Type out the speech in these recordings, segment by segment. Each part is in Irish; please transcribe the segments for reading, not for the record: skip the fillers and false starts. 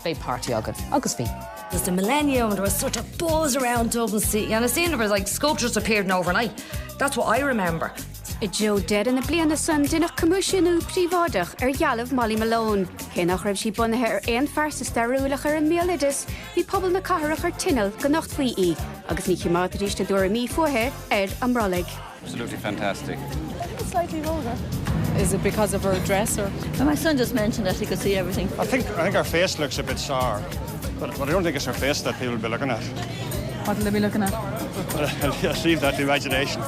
Big party agad. Agus bhí. It was the millennium, there was such a buzz around Dublin City, and it seemed there was like sculptures appeared overnight. That's what I remember. I Joe dead in the bliana san dinach commissionú príomhádach ghealamh Molly Malone. Cé nach raibh sí bunathe ein farsa starúlach an méalidis, bhí pobl na catharach tinal go nacht faoi agus ní chimátaríiste dúir mí fuathe an mrolig. Absolutely fantastic. Slightly older. Is it because of her dress or? My son just mentioned that he could see everything. I think her face looks a bit sour, but I don't think it's her face that people will be looking at. What will they be looking at? I'll leave that to imagination.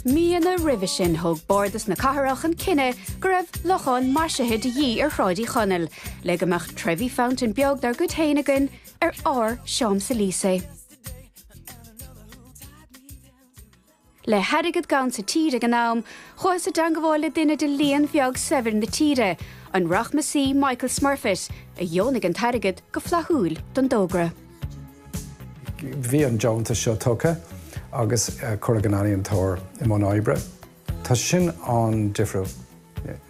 Míana rivisin thug bordas na catharach an cinenne go raibh lochan marsathe de dhí chráidí chonel, le amach Trevi Fountain beag dar go héanagan Champs-Élysées. Le harigad gan sa tíre gan nám, chuas a dangaháile duine de líon bheag severin na tíre, an rachmasí Michael Smurfit, a dheonnig an tarigad go flathúil don dógra. Bhí an Joanta seo tucha, agus Corriganani an tóir I món oibre. Tá sin an difriú.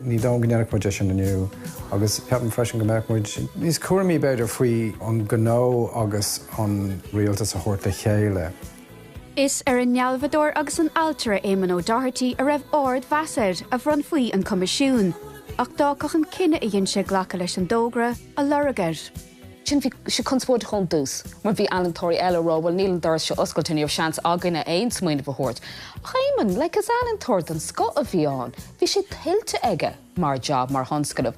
Ní dá gnearach muid sin aniu, agus peapan freisin go mbeadh muid. Níos cuairimí beidir faoi an gnó agus an rialtas a chóirt le chéile. Is an nealhadór agus an altere Éamon O'Doherty a raibh ord vasad a bhronn faoi an comisiún, ach dácach an cinenne a dhéon sé ghlacha leis an dógra a loragad. Sin bhí sé conspóid chun dús, mar bhí alantóirí eile bhfuil níl an doras seo oscailtaí ó seans againe aon smaoine bhthóirt. Chaimon, le is alantóir don sco a bhí an, bhí sé tiltte aige mar job mar honscadh.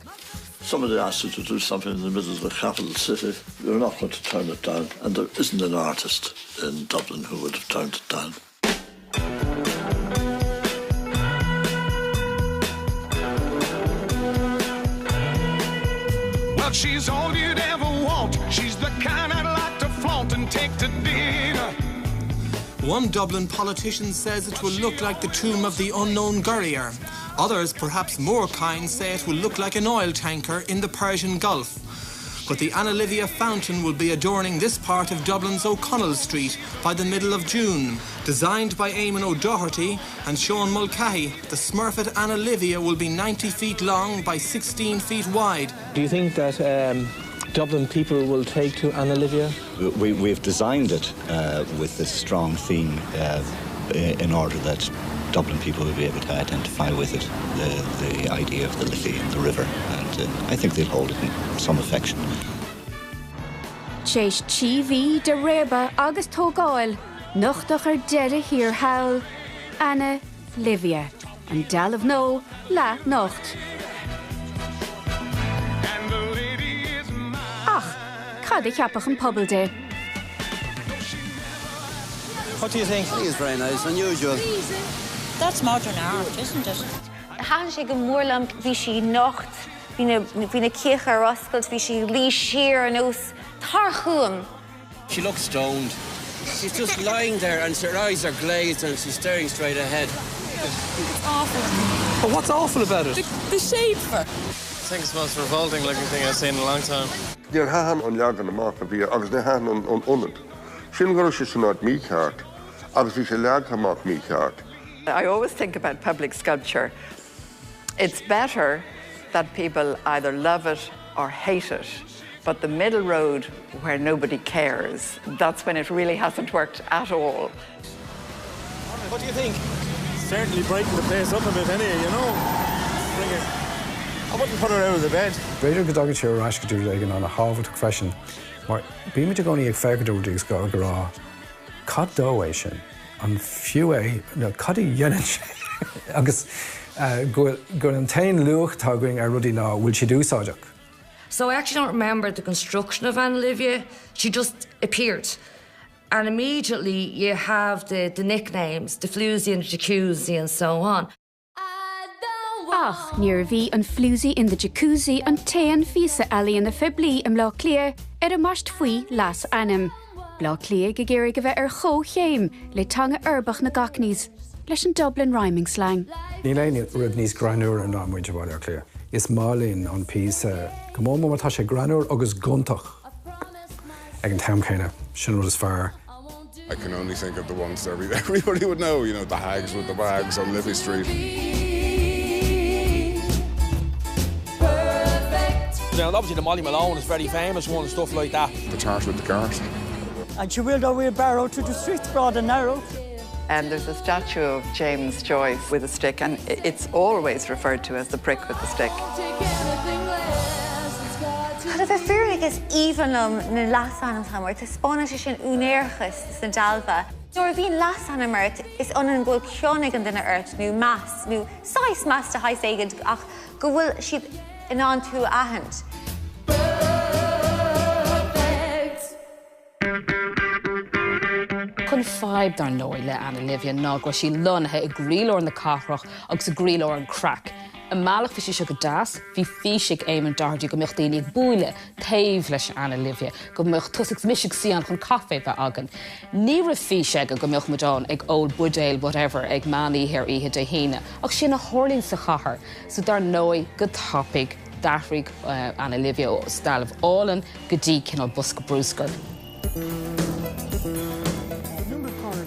Somebody asked you to do something in the middle of the capital city. You're not going to turn it down. And there isn't an artist in Dublin who would have turned it down. Well, she's all you'd ever want. She's the kind I'd like to flaunt and take to dinner. One Dublin politician says it will look like the tomb of the unknown Gurrier. Others, perhaps more kind, say it will look like an oil tanker in the Persian Gulf. But the Anna Livia fountain will be adorning this part of Dublin's O'Connell Street by the middle of June. Designed by Éamon O'Doherty and Sean Mulcahy, the Smurfit Anna Livia will be 90 feet long by 16 feet wide. Do you think that Dublin people will take to Anna Livia? We've designed it with this strong theme in order that Dublin people will be able to identify with it, the idea of the Liffey and the river, and I think they'll hold it in some affection. Chéis TV de Reba agus tógáil, nochtach deire hir hail, Anna Livia, and dal of no, la nocht. Ach, cad I cheapach an pobl de. What do you think? I think it's very nice, unusual. That's modern art, isn't it? Háan sé go mórlam bhí sí nocht, bhí na cíocha ar oscailt, bhí sí lí siar an ús tar chuam. She looks stoned. She's just lying there and her eyes are glazed and she's staring straight ahead. It's awful. But what's awful about it? The shape of her. I think it's the most revolting looking thing I've seen in a long time. Níor háan an leagan amach a bhí agus na háan an unad. Sin go sé san áit mícheart, agus bhí sé leag amach mícheart. I always think about public sculpture. It's better that people either love it or hate it, but the middle road where nobody cares, that's when it really hasn't worked at all. What do you think? Certainly brighten the place up a bit anyway, you know? Bring it. I wouldn't put her out of the bed. Beidir go dagad sé rascaú igen an a hábhad freisin, mar bí muid gcóí ag feicadú dús go rá cad dó é sin. An fiú é, cad í dhéanann sé. Agus gur an tain luach tágaing ar rudí ná, bhfuil si dúsáideach. So I actually don't remember the construction of Anna Livia. She just appeared. And immediately you have the nicknames, the floozy and the jacuzzi and so on. Ach, níor bhí an flúsí in the jacuzzi an téan físa ealaí in the fiblí im lá clia ar a mast faoi las anam. Blá clia go géir go bheith ar chó chéim le tanga urbach na gacníos leis an Dublin rhyming slang. Ní léon rud níos granúr an námuid bhil ar clia. Is málín an písa go mó tá sé granúr agus guntach ag an tam chéine sin rud is fearr. I can only think of the ones that everybody would know, you know, the hags with the bags on Livy Street. Perfect. down. Obviously the Molly Malone is very famous one and stuff like that. The chart with the cars. And she wheeled her wheelbarrow to the streets broad and narrow. And there's a statue of James Joyce with a stick, and it's always referred to as the prick with the stick. Had a fear agus evenum na lasanam hammer to spanish sin unerchus san dalva. Nor bhín lasanam earth is an bhfuil ceannig an duna earth nu mass nu sais mass to high sagad ach go bhfuil siad in an tú ahand. Chun fáib dar nói le Anna Livia ná go sí lonathe i grílóir na cáthraach agus a grílóir an crack. Yn malach fi si go das, fi físig éim an dardi go miocht daoine ag búile taobh leis Anna Livia, go miocht tusig misig sían chun caffé be agan. Ní ra físig go miocht madán ag old budale whatever ag manaí hir ihe de híine, ach sin a hórlín sa chahar, so dar nói go topic dafrig Anna Livia o stal of Allen go dí cinál busca brúscar.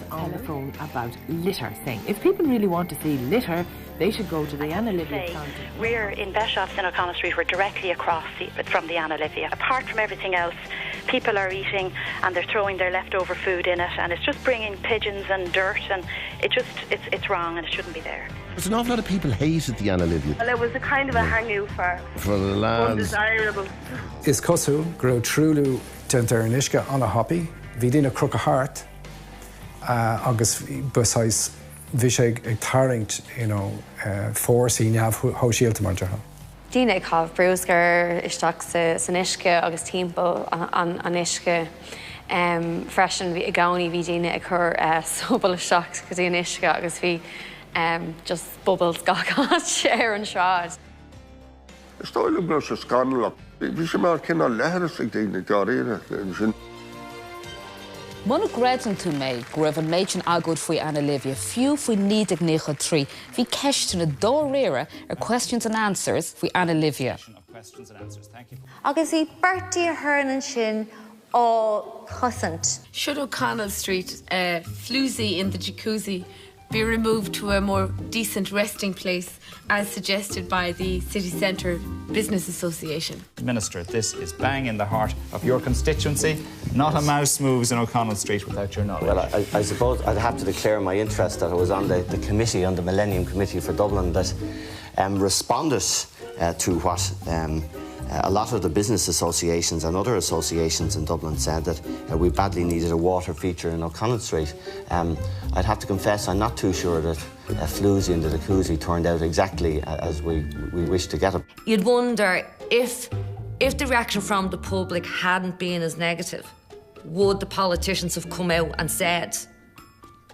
Telephone about litter, saying if people really want to see litter, they should go to the Anna Livia fountain. We're in Beshoffs in O'Connell Street. We're directly across from the Anna Livia. Apart from everything else, people are eating and they're throwing their leftover food in it, and it's just bringing pigeons and dirt, and it's wrong and it shouldn't be there. There's an awful lot of people hated the Anna Livia. Well, it was a kind of a hang-out for the lads. Undesirable. Is cosú grow trúlú dentar an isca an a hoppy, bhí dína crook a heart, agus busáis bhí sé ag taringt, fórsaí neamh how síalta mar deartha. Dína ag chomh brúscar isteach san isce agus timpeall an isce. Freisin bhí a gánaí bhí dína ag chur sobal isteach go dtí an isce agus bhí just bubbles gachát ar an sráid. Stáile bro sa scandalach. Bhí sé mar cinál leithreas ag daoine garéire sin. Mona gredon tú méid go raibh an méidin agóid faoi Anna Livia, fiú faoi 1993, bhí ceistena dó réire questions and answers faoi Anna Livia. Agus bhí Bertie a Hernan sin ó cosint. Should O'Connell Street, floozy in the jacuzzi, be removed to a more decent resting place as suggested by the City Centre Business Association? Minister, this is bang in the heart of your constituency. Not a mouse moves in O'Connell Street without your knowledge. Well, I suppose I'd have to declare my interest that I was on the committee, on the Millennium Committee for Dublin, that responded to what a lot of the business associations and other associations in Dublin said, that we badly needed a water feature in O'Connell Street. I'd have to confess I'm not too sure that floozy in the jacuzzi turned out exactly as we wished to get it. You'd wonder if the reaction from the public hadn't been as negative, would the politicians have come out and said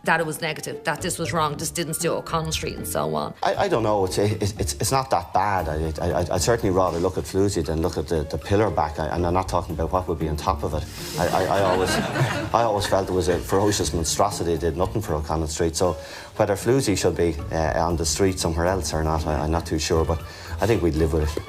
that it was negative, that this was wrong, this didn't suit O'Connell Street and so on? I don't know, it's not that bad. I'd certainly rather look at floozy than look at the pillar back, and I'm not talking about what would be on top of it. I always felt there was a ferocious monstrosity that did nothing for O'Connell Street, so whether floozy should be on the street somewhere else or not, I'm not too sure, but I think we'd live with it.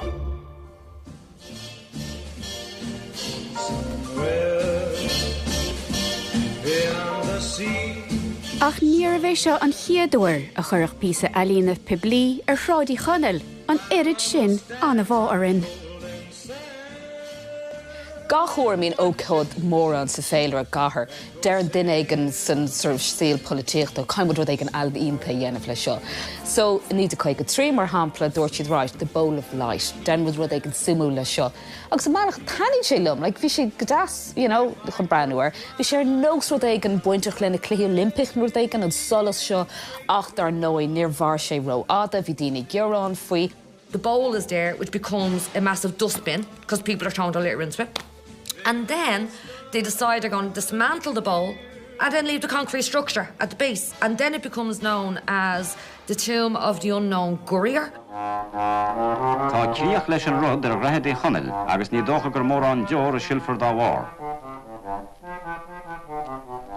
Ach níor bheith seo an chiaadúir a churach písa alína piblí ar shráidí chonel an irid sin an a bháarin. Gachúir mín ócód mór an sa féilear a gahar, deir an duine an san síl polítíochta, caiimid rud ag an alb ionta dhéanamh le seo. So, ní de chuig go trí mar hampla dúirt siad ráit, the bowl of light, den rud rud ag an simú le seo. Agus amach tanning sé lum, bhí sé gadas, chun breanúir, bhí sé ar nós rud ag an buintach lena cluí Olympic rud ag an solas seo, ach dar nói níor bhar sé ro ada, bhí daoine gearán faoi. The bowl is there, which becomes a massive dustbin, because people are throwing their litter into it. And then they decide they're going to dismantle the bowl and then leave the concrete structure at the base. And then it becomes known as the Tomb of the Unknown Gurrier. Tá críoch leis an rud ar bhreithe é chonel, agus ní dócha gur mór an deor a silfar dá bhár.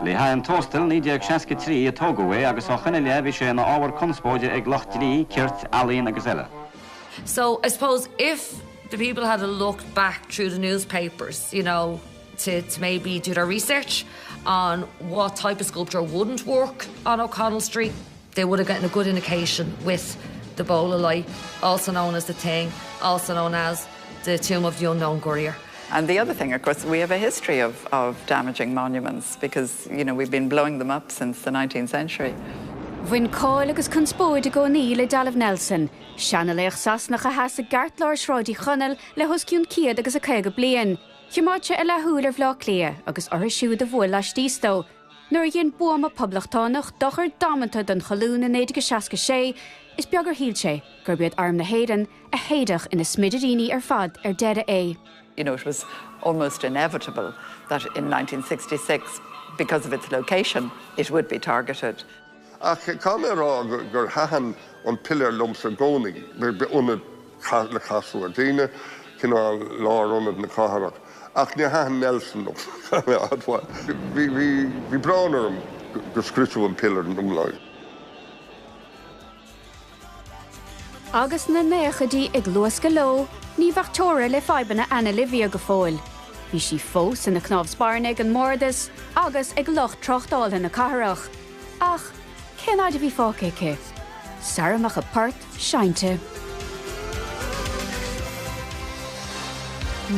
Le ha an tostal ní deag 63 a tógaway agus á chonel bhí sé na ábhar conspóide ag loch 3 cirt alíon agus eile. So I suppose if the people had looked back through the newspapers, to maybe do their research on what type of sculpture wouldn't work on O'Connell Street, they would have gotten a good indication with the bowl of light, also known as the thing, also known as the tomb of the unknown courier. And the other thing, of course, we have a history of damaging monuments because, you know, we've been blowing them up since the 19th century. Bhain cáil agus conspóid a go ní le Dalamh Nelson. Seanalaigh sasnach a has a gart lár sráidí chonel le hosciún ciad agus a chéige blian. Chimáte a lethúil ar bhlá clia agus orthaisiúd a bhfuil leis tíostó. Nuair dhéon buam a poblachtánach dochar dámanta don chalún in 1966 is beagar híl sé gur bead arm na héireann a héadach ina smidiríní ar fad ar deire é. You know, it was almost inevitable that in 1966, because of its location, it would be targeted. Ach camera gur hahan an pillar lumps a goni be unad le casú a dine cinál lá unad na caharach. Ach ne hahan Nelson lumps. Vi brauner gur scritú an pillar an umlaid. Agus na néchadí ag luasca ló, ní bhachtóra le faibanna Anna Livia go fóil. Bhí si fós in na Knobsbarnig an Mordas agus ag loch trochtáil na caharach. Ach, Cenad a bhí fácéice. Saramach a part seinte.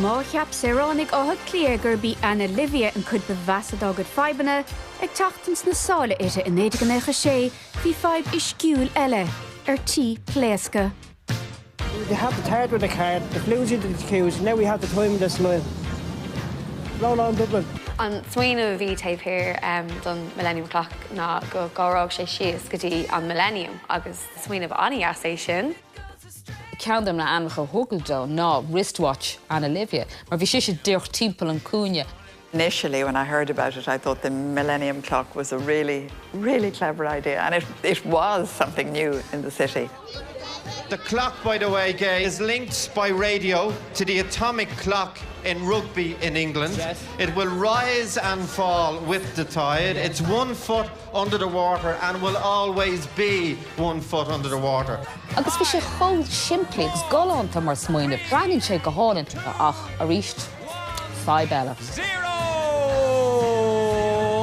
Má cheap séránig áthad clia gur bí Anna Livia an chud bevasad agad faibanna ag tachtans na sála ite in 1996 bhí feib isciúil eile ar tí pléasca. They have the third with the card, the Floozy did the queues, now we have the time with the smile. Roll on Dublin. An smaoine bhí taobh here don Millennium Clock ná go gárág sé sios go dtí an Millennium agus smaoine bh aní é sin. Ceann na ancha thugaildó ná wristwatch Anna Livia, mar bhí sé dúch timpeall an cúne. Initially, when I heard about it, I thought the Millennium Clock was a really, really clever idea, and it was something new in the city. The clock, by the way, Gay, is linked by radio to the atomic clock in rugby in England. Yes. It will rise and fall with the tide. It's 1 foot under the water and will always be 1 foot under the water. Agus bhí sé chomh siimplí agus galánta mar smaoineh. Breanann sé go háinn ach a ríist feibh. 0!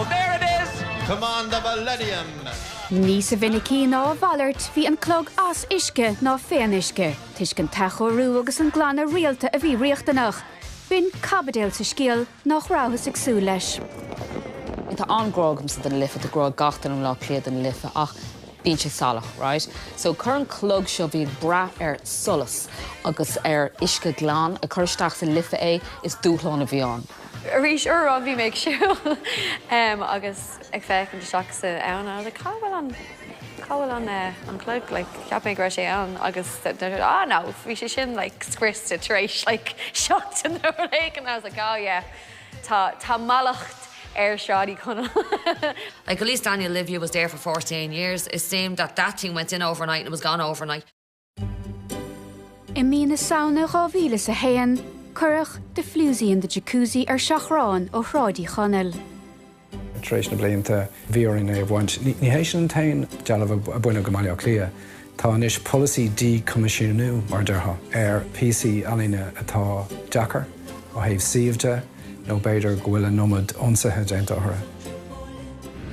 There it is! Come on, the Millennium! Níos a vinnicí ná bhallart bhí an clog as isce ná féin isce. Tuis gan tachoirú agus an glána rialta a bhí riachtanach. Bhín cabadéil sa scéal nach ráthas ag sú leis. Tá angrágam sa den lifa a grág gachtain an lá cléad an lifa ach bíonn sé salach, right? So chur an clog seo bhí bra ar solas agus ar isce glán a chuirteach sa lifa é is dúchláin a bhíán. Rís an bhí méid siúil agus ag feic an seach sa ann le cáhfuil an clog le ceap mé gur sé ann agus ná bhí sé sin le scrista taréis le seach an nóléic and I was like, oh yeah, tá malacht Shadi Like at least Anna Livia was there for 14 years. It seemed that thing went in overnight and it was gone overnight. I mína saona ráhíle sa héan, curach de Floozy in the jacuzzi ar seachrán ó Shráidí chonel. Tréis na blianta bhíorin é bhaint. Ní hééis an tain dealamh a buine go maiile clia. Tá anis policy decommissionú mar deartha ar PC alína atá Jackar ó thaobh siomhde nó beidir go bhfuil an nómad ionsaithe déanta ortha.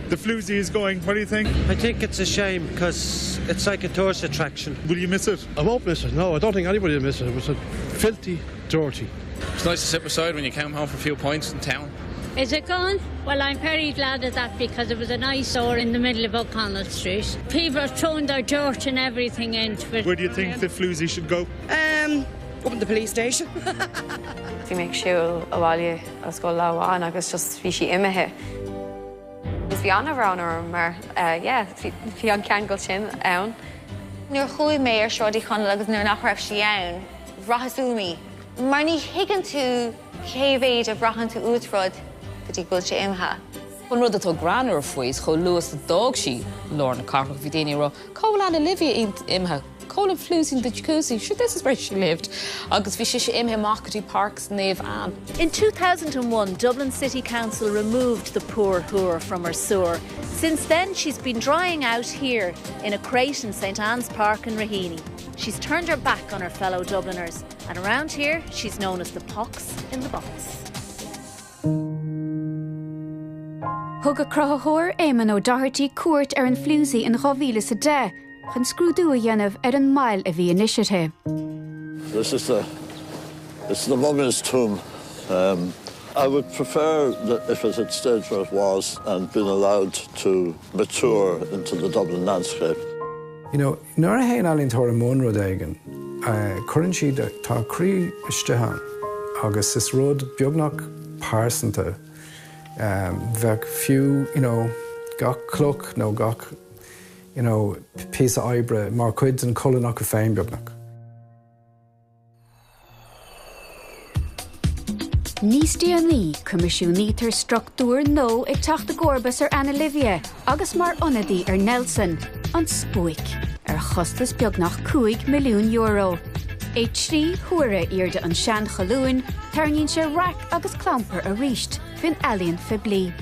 The Floozy is going. What do you think? I think it's a shame because it's like a tourist attraction. Will you miss it? I won't miss it. No, I don't think anybody will miss it. It was a filthy, dirty. It's nice to sit beside when you came home for a few points in town. Is it gone? Well, I'm very glad of that because it was an eyesore in the middle of O'Connell Street. People are throwing their dirt and everything into it. Where do you think the Floozy should go? Up in the police station. Bhí méid siúil a bhaile as go láháin agus just bhí sí imethe. Is bhí anna bhránar mar bhí an cean go sin ann. Nuair chuaigh mé ar Shráidí chonel agus nuair nach raibh sí ann, bhrachasúmi. Mar ní higann tú céimhéad a bhrachan tú útrod go dtí gúil sé imethe. Chun rud atá granar faois cho luas a dog sí lár na carach bhí daine rá. Cóil Anna Livia imethe. Colin Floozy in the jacuzzi. Sure, this is where she lived. Agus bhí sé imhe Marketing Parks Nave Ann. In 2001, Dublin City Council removed the poor whore from her sewer. Since then, she's been drying out here in a crate in St Anne's Park in Raheny. She's turned her back on her fellow Dubliners, and around here, she's known as the pox in the box. Thug a crothathóir éimeann ó Doherty cuairt ar an Floozy in Ghavíle sa dé. Chun scrúdú a dhéanamh ar an mail a bhí initiative. This is the It's the mummy's tomb. I would prefer that if it had stayed where it was and been allowed to mature into the Dublin landscape. You know, nuair a haon Ailín Tóra món rud éigean, cuireann siad tá crí isteán agus is rud beagnach pásanta bheith fiú, gach cloch nó gach, píosa oibre mar cuid an colanach a féin beagnach. Níos díonaí comisiúní tar struchtúr nó ag teachta gorbas ar Anna Livia agus mar ionadaí ar Nelson an spúic ar chostas beagnach €2 milliún. É trí thuaire irde an sean chaluúin tarníonn sé rac agus clamper a ríist fin Ailín Fiblí.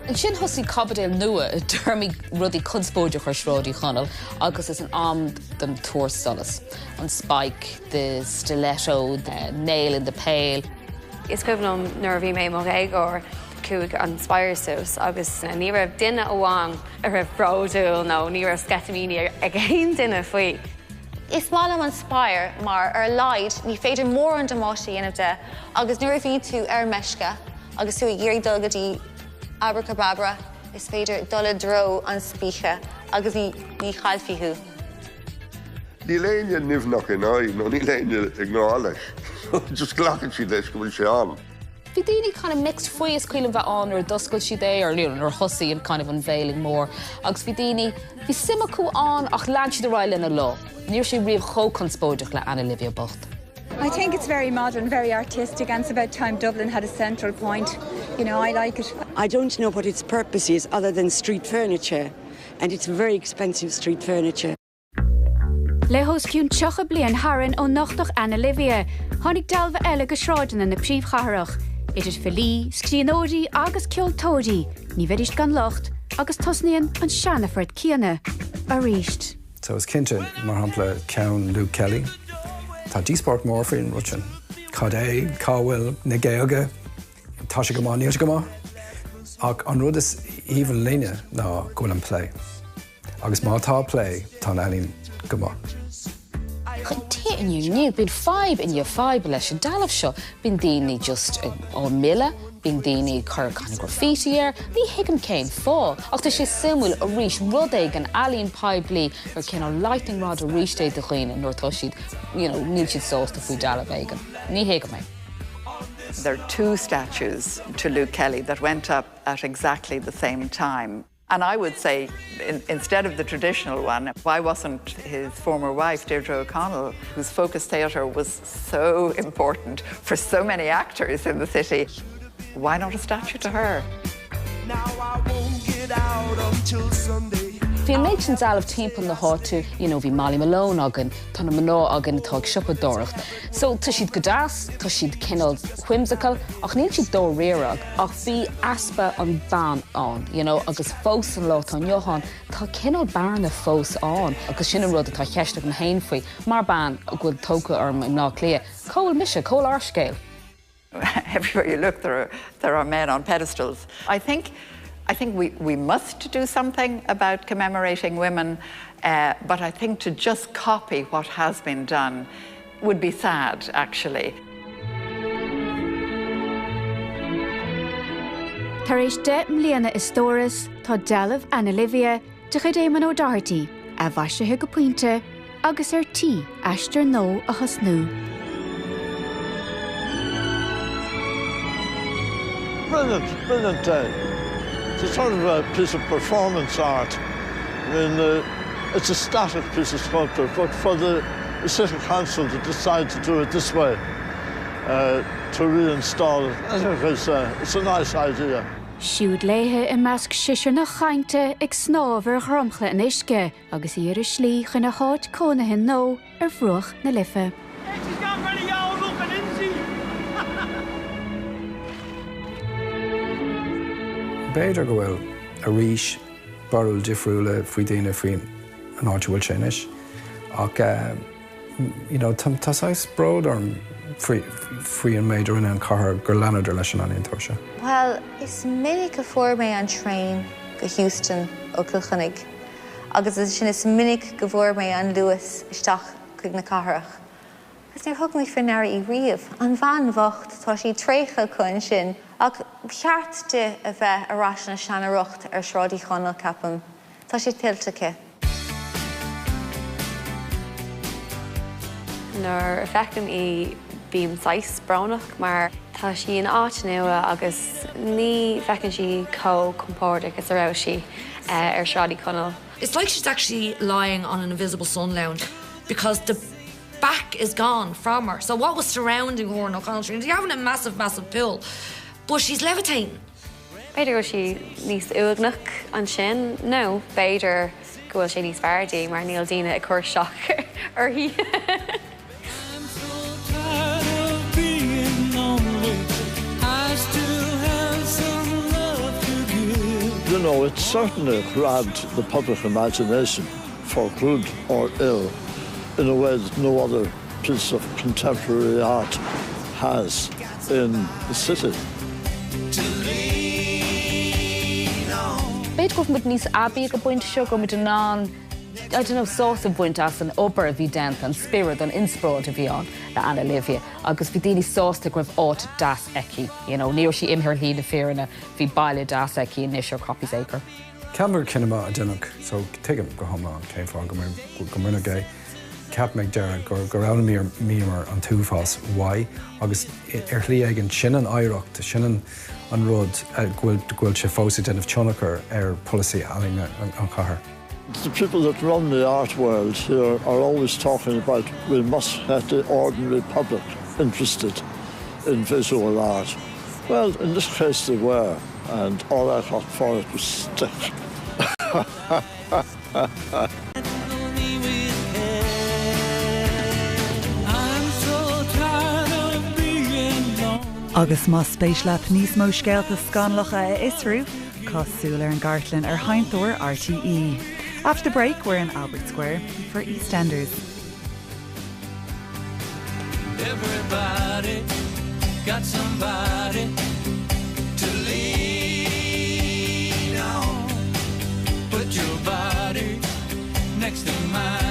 An sin thosaí cabadéil nua a dúirmí rudaí conspóide chuir sráidí chonal agus is an am den tuair solas. An spike, the stiletto, the nail in the pail. Is cuimhnam nuair bhí mé mar éigor cúig an spiresús agus ní raibh duine amháin a raibh broúil nó ní raibh scatamíní ag aon duine faoi. Is málam an spire mar ar leid ní féidir mór an domáistí inmh agus nuair bhí tú ar meisce agus tú ggéirí dulgadí abracadabra is féidir dul dro an spíche agus ní chailfiú. Ní léine nimhnach in áid nó ní léine ag nála. Just glachan si leis go bhfuil sé an. Bhí daoine kind of mixed faoi is cuilim bheith an ar doscail si é ar thosaí an kind of unveiling mór. Agus bhí daoine bhí simachú an ach lean siad a ráil ina lá. Níor sé riamh chóconspóideach le Anna Livia Bocht. I think it's very modern, very artistic, and it's about time Dublin had a central point. I like it. I don't know what its purpose is other than street furniture, and it's very expensive street furniture. Le hosciún 8 bliain haran ó nachtach Anna Livia, tháinig dalbh eile go sráideanna na príomhchatharach. Idir filí, scríonóidí agus ceoltóidí, ní bheidist gan locht, agus tosnaíonn an seanaford cíanna a ríist. So is cinnte mar hampla ceann Luke Kelly. Tá dísport mór faoin rutin. Cad é, cáhfuil na géoga, tá sé go má, níor go má. Ach an rud is even líne ná gúil an play. Agus má tá play tá Ailín go má. Continue new, been 5 in your 5 leis an dalamh seo, bín daoine just ó mille, bín daoine chur kind of graffiti ar, ní hiigim céin fá. Ach tá sé simúil a ríis rud éig an Ailín Piblí ar cin lightning rod a ríis é do chuoine nuair tá siad, níl siad sósta faoi dalamh éigean. Ní hiigim mé. There are 2 statues to Luke Kelly that went up at exactly the same time. And I would say, instead of the traditional one, why wasn't his former wife, Deirdre O'Connell, whose Focus Theatre was so important for so many actors in the city, why not a statue to her? Now I won't get out until Sunday. Bhí méid sin dalamh timpeall na hátu, bhí Molly Malone agan, tá na mná agan atá ag siopa dóireacht. So tá siad go deas, tá siad cinál whimsical, ach níl siad dó réarag, ach bhí aspa an ban an, agus fós an lá tá Johan, tá cinál barna fós an, agus sin an rud atá cheiste an hain faoi, mar ban a gfuil tóca arm in ná clia. Cóil mise, cóil árscéil. Everywhere you look, there are men on pedestals. I think we must do something about commemorating women, but I think to just copy what has been done would be sad, actually. Tar éis 10 mbliana is tóras tá dalamh Anna Livia de chud éman ó Doherty a bhaisithe go puinte agus ar tí eistir nó a thosnú. Brilliant day. It's a sort of a piece of performance art. I mean, it's a static piece of sculpture, but for the City Council to decide to do it this way, to reinstall it, I think it's a nice idea. Siúd léthe I measc siir na chainte ag snábhar chromchla in isce agus iar is slí chuna háit cónathe nó ar bhruach na lifa. Béidir go bhfuil a ríis barúil difriúla faoi daoine faoin an áit bhfuil sin is. Ach tásáis bród orm faoi an méidir in an cathair gur leanaidir leis an aon tuairse. Well, is minic a fuair mé an train go Houston ó Kilchannig. Agus is sin is minic go bhfuair mé an Lewis isteach chuig na catharach. Gus níor thug mí faoinar I riamh, an bhean bhacht tá sí trécha chun sin, ach cheartde a bheith arás na seanarucht sráidí chonal capam. Tá sí tiltacha. Nuair fecin I bím 6 bránach, mar tá sí an áit nua agus ní fecinn sí compórda agus a raibh sí sráidí chonal. It's like she's actually lying on an invisible sun lounge because the back is gone from her. So what was surrounding her in O'Connell Street? You're having a massive, massive pool, but she's levitating. Beidir go sí níos uagnach an sin, no, beidir go bhfuil sé níos feardaí mar níl daoine ag cur seach orthaí. You know, it certainly grabbed the public imagination for good or ill in a way that no other piece of contemporary art has in the city. Beit gof mit níos abí go buinte seo go mit an ná, I don't know, sós a buinte as an obair a bhí dent an spirit an inspráid a bhí an le Anna Livia, agus bhí daoine sásta go raibh áit das eici. You know, níor sí imthir lína fearna bhí baile das eici in níos copies acre. Camera cinema a dinach, so take him go home on, came from go muna gay. Cap McDerra go round míar an túfás why agus lí ag an sin an éireacht tá sin an rud ghfuil sé fósa denmh tionachar policy aling an chathair. The people that run the art world here are always talking about we must have the ordinary public interested in visual art. Well, in this case they were, and all I got for it was stick. Agus má spéisleap níos mó scéalta scanlacha Isrú, cosúil an Gartlin Hindthór RTE. After the break, we're in Albert Square for EastEnders. Everybody got somebody to lean on. Put your body next to mine.